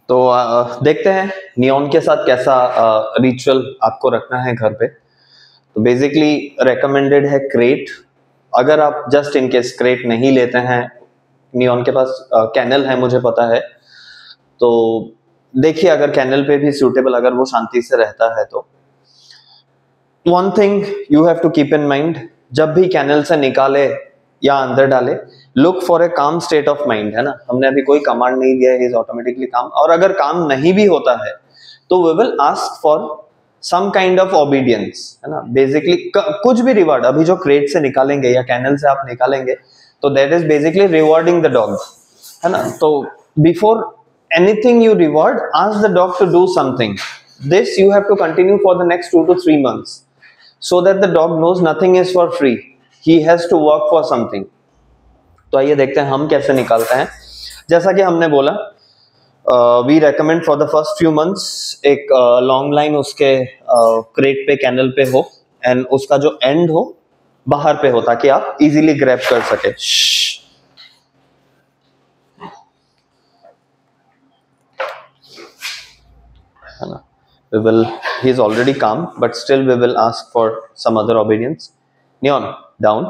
तो देखते हैं नियॉन के साथ कैसा रिचुअल आपको रखना है घर पे। तो बेसिकली रेकमेंडेड है क्रेट। अगर आप जस्ट इन केस क्रेट नहीं लेते हैं, नियॉन के पास कैनल है मुझे पता है, तो देखिए अगर कैनल पे भी सूटेबल, अगर वो शांति से रहता है तो one thing you have to keep in mind, जब भी कैनल से निकाले या अंदर डाले, लुक फॉर ए काम स्टेट ऑफ माइंड, है ना। हमने अभी कोई कमांड नहीं दिया है, इज ऑटोमेटिकली काम। और अगर काम नहीं भी होता है तो we will ask for some kind of obedience, है ना। बेसिकली कुछ भी रिवार्ड, अभी जो क्रेट से निकालेंगे या कैनल से आप निकालेंगे, तो that is basically rewarding the dog, है ना। तो before anything you reward, ask the dog to do something. This you have to continue for the next 2 to 3 months, so that the dog knows nothing is for free, he has to work for something. तो आइए देखते हैं हम कैसे निकालते हैं। जैसा कि हमने बोला, we recommend for the first few months एक लॉन्ग लाइन उसके क्रेट पे, कैनल पे हो, एंड उसका जो एंड हो बाहर पे हो, ताकि आप इजीली ग्रैब कर सके। है ना। We will, he is already calm, but still we will ask for some other obedience. Neon, down.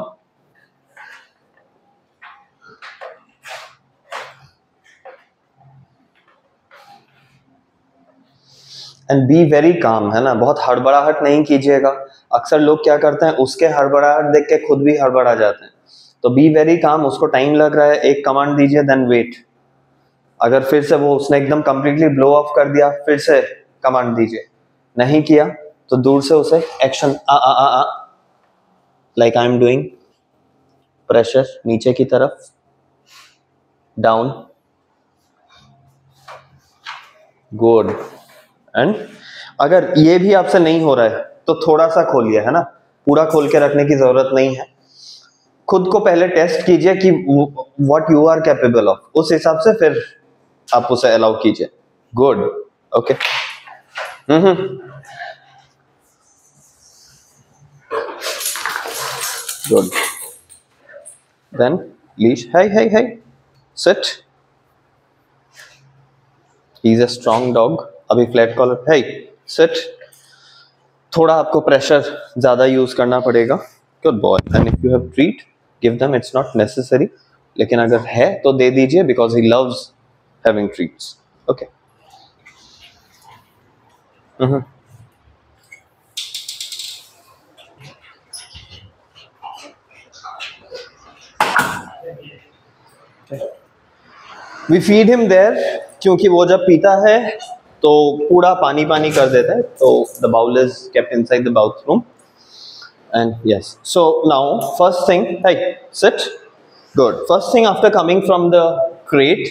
And be very calm, है ना। बहुत हड़बड़ाहट नहीं कीजिएगा। अक्सर लोग क्या करते हैं, उसके हड़बड़ाहट देख के खुद भी हड़बड़ा जाते हैं। तो बी वेरी काम, उसको टाइम लग रहा है, एक कमांड दीजिए, देन वेट। अगर फिर से वो उसने एकदम कंप्लीटली ब्लो ऑफ कर दिया, फिर से कमांड दीजिए। नहीं किया तो दूर से उसे एक्शन आ आ आ आ like I am doing, pressure नीचे की तरफ, डाउन, गुड। एंड अगर ये भी आपसे नहीं हो रहा है तो थोड़ा सा खोलिए, है ना। पूरा खोल के रखने की जरूरत नहीं है। खुद को पहले टेस्ट कीजिए कि what you are capable of, उस हिसाब से फिर आप उसे अलाउ कीजिए। Good, okay. Good. Then leash, hi hi hi, sit. He is a strong dog. अभी फ्लैट कॉलर, हाय सिट। थोड़ा आपको प्रेशर ज्यादा यूज करना पड़ेगा। Good boy. And if you have treat, give them, it's not necessary, लेकिन अगर है तो दे दीजिए, because he loves having treats. Okay. We feed him there, क्योंकि वो जब पीता है तो पूरा पानी पानी कर देता है, तो the bowl is kept inside the bathroom. And yes, so now first thing, hey, sit. Good. First thing after coming from the crate,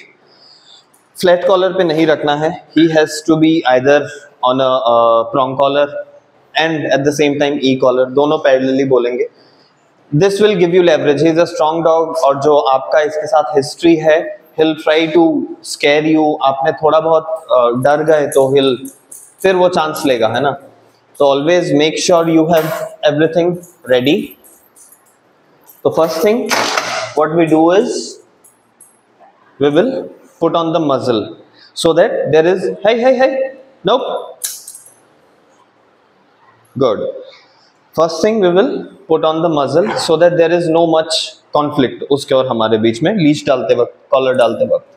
flat collar पे नहीं रखना है. He has to be either on a prong collar and at the same time e collar, दोनों parallelly बोलेंगे. This will give you leverage. He is a strong dog, और जो आपका इसके साथ history है, he'll try to scare you. आपने थोड़ा बहुत डर गए तो he'll फिर वो chance लेगा, है ना. So always make sure you have everything ready. So first thing what we do is we will put on the muzzle, so that there is, hey, nope, good. First thing we will put on the muzzle, so that there is no much conflict उसके और हमारे बीच में, leash डालते वक्त, collar डालते वक्त।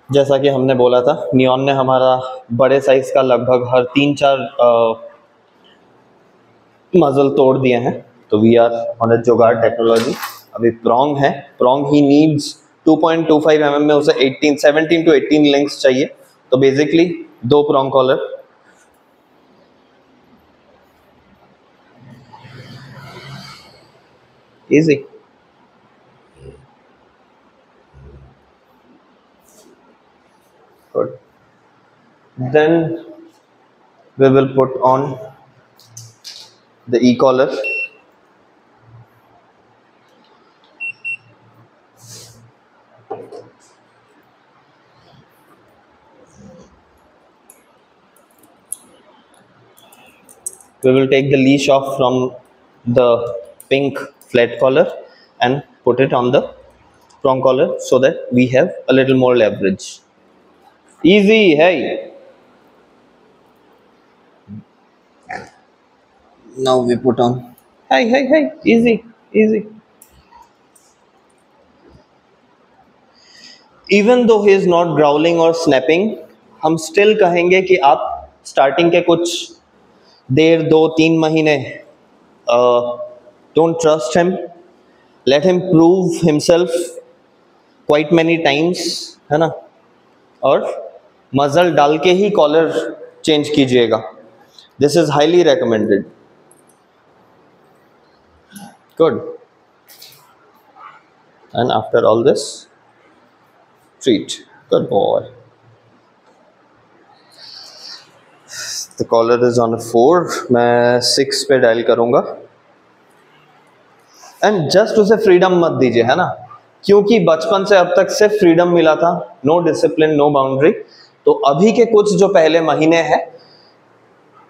जैसा कि हमने बोला था, नियॉन ने हमारा बड़े साइज का लगभग हर 3-4 मजल तोड़ दिए हैं। तो वी आर ऑन अ जुगाड़ टेक्नोलॉजी। अभी प्रॉन्ग है, प्रॉन्ग ही नीड्स 2.25 mm में उसे 17 to 18 लिंक्स चाहिए। तो basically 2 prong collar, easy. Good. Then we will put on the e-collar. we will take the leash off from the pink flat collar and put it on the prong collar so that we have a little more leverage. Easy, hey. Now we put on, hey, easy, easy. Even though he is not growling or snapping, हम still कहेंगे कि आप starting के कुछ देर 2-3 महीने don't trust him, let him prove himself quite many times, है ना, और मजल डाल के ही कॉलर चेंज कीजिएगा. This is highly recommended. Good. And after all this, treat. Good boy. The collar is on a 4. मैं 6 पे डायल करूंगा. And just उसे फ्रीडम मत दीजिए, है ना, क्योंकि बचपन से अब तक सिर्फ फ्रीडम मिला था, नो डिसिप्लिन, नो बाउंड्री. तो अभी के कुछ जो पहले महीने हैं,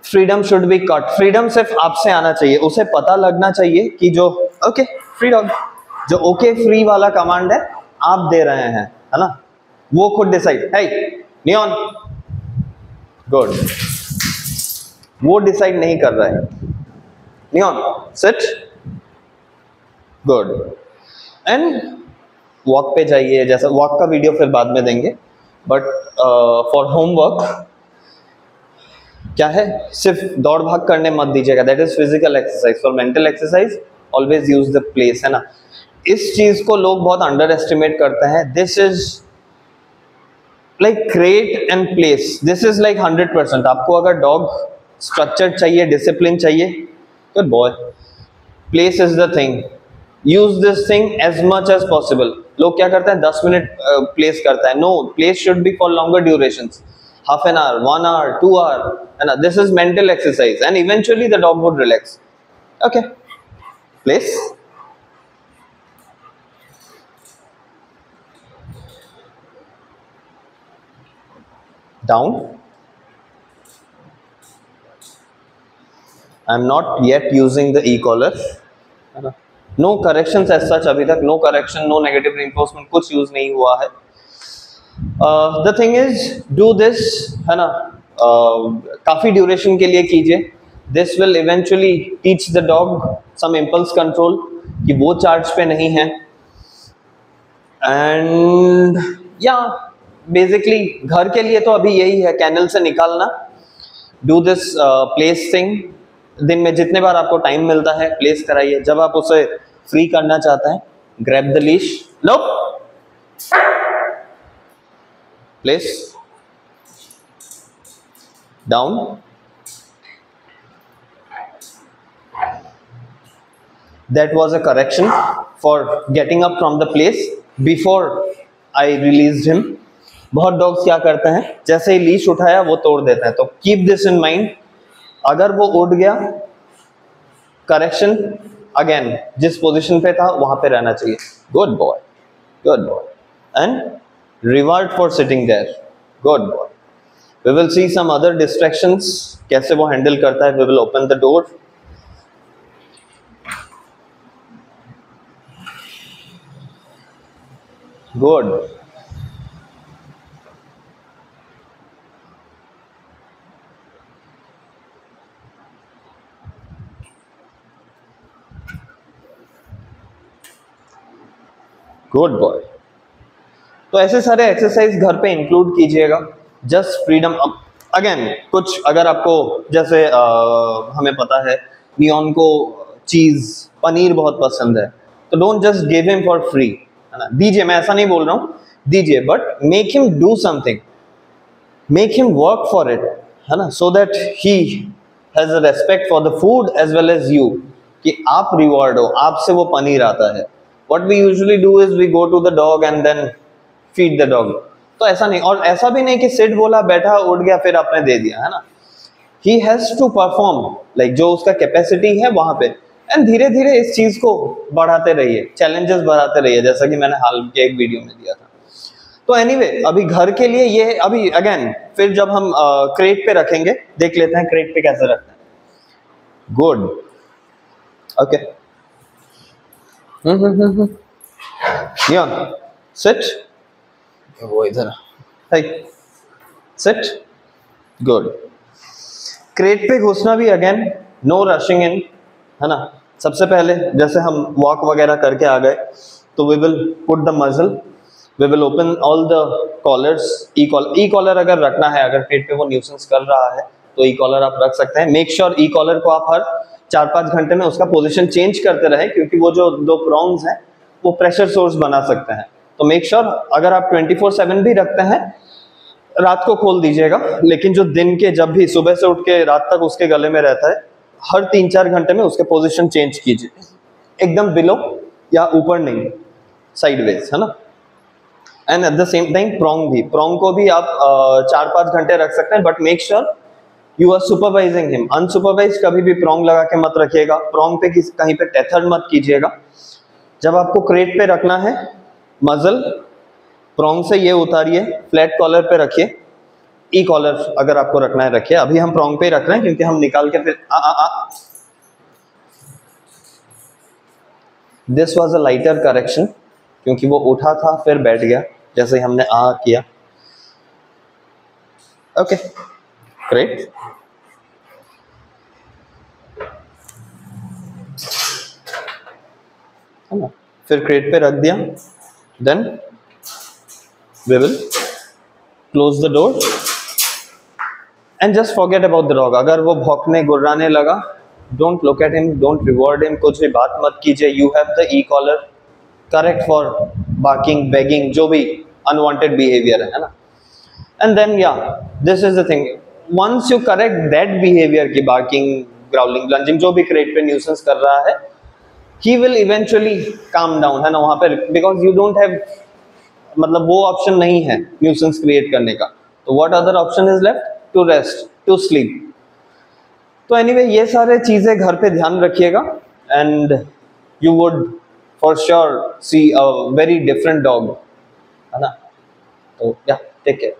freedom should be cut. Freedom सिर्फ आपसे आना चाहिए. उसे पता लगना चाहिए कि जो ओके फ्री डॉग, जो ओके फ्री वाला कमांड है आप दे रहे हैं, है ना, वो खुद डिसाइड. Hey Neon, good. वो डिसाइड नहीं कर रहा है. Neon sit, good. And walk पे जाइए. जैसा वॉक का वीडियो फिर बाद में देंगे, बट फॉर होमवर्क क्या है, सिर्फ दौड़ भाग करने मत दीजिएगा. That is physical exercise. For mental exercise always use the place, है ना. इस चीज को लोग बहुत अंडर एस्टिमेट करते हैं. This is like crate and place. This is like 100%. आपको अगर डॉग स्ट्रक्चर चाहिए, डिसिप्लिन चाहिए, good boy, place is the thing. Use this thing as much as possible. लोग क्या करते हैं, 10 मिनट प्लेस करता है. No, place should be for longer durations, half an hour, 1 hour, 2 hour, and this is mental exercise, and eventually the dog would relax. Okay, place, down. I'm not yet using the e-collar. No corrections as such अभी तक. No correction, no negative reinforcement, कुछ use नहीं हुआ है. The thing is, do this, है ना, काफी duration के लिए कीजिए. This will eventually teach the dog some impulse control, कि वो चार्ज पे नहीं है. And yeah, basically घर के लिए तो अभी यही है, कैनल से निकालना. Do this place thing. दिन में जितने बार आपको टाइम मिलता है प्लेस कराइए. जब आप उसे फ्री करना चाहते हैं, grab the leash, low, place, down. That was a correction for getting up from the place before I released him. बहुत डॉग्स क्या करते हैं, जैसे ही लीश उठाया वो तोड़ देते हैं. तो कीप दिस इन माइंड. अगर वो उड़ गया, करेक्शन अगेन, जिस पोजीशन पे था वहां पे रहना चाहिए. Good boy, good boy. And reward for sitting there. Good boy. We will see some other distractions, कैसे वो हैंडल करता है. We will open the door. Good. Good boy. तो ऐसे सारे एक्सरसाइज घर पे इंक्लूड कीजिएगा. Just freedom. अगेन कुछ अगर आपको जैसे हमें पता है नियॉन को चीज पनीर बहुत पसंद है, तो don't just give him for free, है ना. दीजिए, मैं ऐसा नहीं बोल रहा हूँ, दीजिए, but make him do something, make him work for it, है ना, so that he has a respect for the food as well as you, कि आप रिवॉर्ड हो, आपसे वो पनीर आता है. What we usually do is we go to the dog and then feed the dog. तो ऐसा नहीं, और ऐसा भी नहीं कि सिट बोला, बैठा, उठ गया, फिर आपने दे दिया, है ना. He has to perform like जो उसका कैपेसिटी है वहां पे. एंड धीरे धीरे इस चीज को बढ़ाते रहिए, चैलेंजेस बढ़ाते रहिए, जैसा कि मैंने हाल के एक वीडियो में दिया था. तो एनीवे, अभी घर के लिए ये, अभी अगेन फिर जब हम क्रेट पे रखेंगे, देख लेते हैं क्रेट पे कैसे रखते हैं. Good, okay. नियॉन सिट, वो इधर, हाय सिट, गुड। क्रेट पे घुसना भी अगेन नो रशिंग इन, है ना। सबसे पहले जैसे हम वॉक वगैरह करके आ गए तो we will put the muzzle, we will open all the collars. E collar अगर रखना है, अगर पेट पे वो न्यूसेंस कर रहा है तो ई कॉलर आप रख सकते हैं। मेक श्योर ई कॉलर को आप हर 4-5 घंटे में उसका पोजीशन चेंज करते रहे, क्योंकि वो जो दो प्रॉन्ग्स हैं वो प्रेशर सोर्स बना सकते हैं। तो मेक श्योर अगर आप 24/7 भी रखते हैं, रात को खोल दीजिएगा, लेकिन जो दिन के जब भी सुबह से उठ के रात तक उसके गले में रहता है, हर 3-4 घंटे में उसके पोजीशन चेंज कीजिए, एकदम बिलो या ऊपर नहीं, साइडवेज, है ना। And at the same time prong को भी आप 4-5 घंटे रख सकते हैं, but make sure you are supervising him. Unsupervised कभी भी प्रॉन्ग लगा के मत रखिएगा, प्रॉन्ग पे कहीं पे टेथर मत कीजिएगा। जब आपको क्रेट पे रखना है, मजल प्रॉन्ग से ये उतारिए, फ्लैट कॉलर पे रखिए, ई कॉलर अगर आपको रखना है रखिए। अभी हम प्रॉन्ग पे ही रख रहे हैं क्योंकि हम निकाल के फिर this was a lighter correction, क्योंकि वो उठा था फिर बैठ गया जैसे हमने किया। Okay great. है ना, फिर क्रेट पे रख दिया, then we will close the door and just forget about the dog. अगर वो भौंकने गुर्राने लगा, don't look at him, don't reward him, कुछ भी बात मत कीजिए। You have the E collar correct for barking, begging, जो भी अनवांटेड बिहेवियर है ना। And then yeah this is the thing, once you correct that behaviour की बार्किंग, ग्राउलिंग, लंजिंग, जो भी क्रेट पे न्यूसेंस कर रहा है, he will eventually calm down, है ना वहां पर, because you don't have, मतलब वो ऑप्शन नहीं है न्यूसेंस क्रिएट करने का। तो what other option is left? To rest, to sleep. तो एनीवे ये सारे चीजें घर पे ध्यान रखिएगा and you would for sure see a very different dog, है ना। तो या टेक केयर।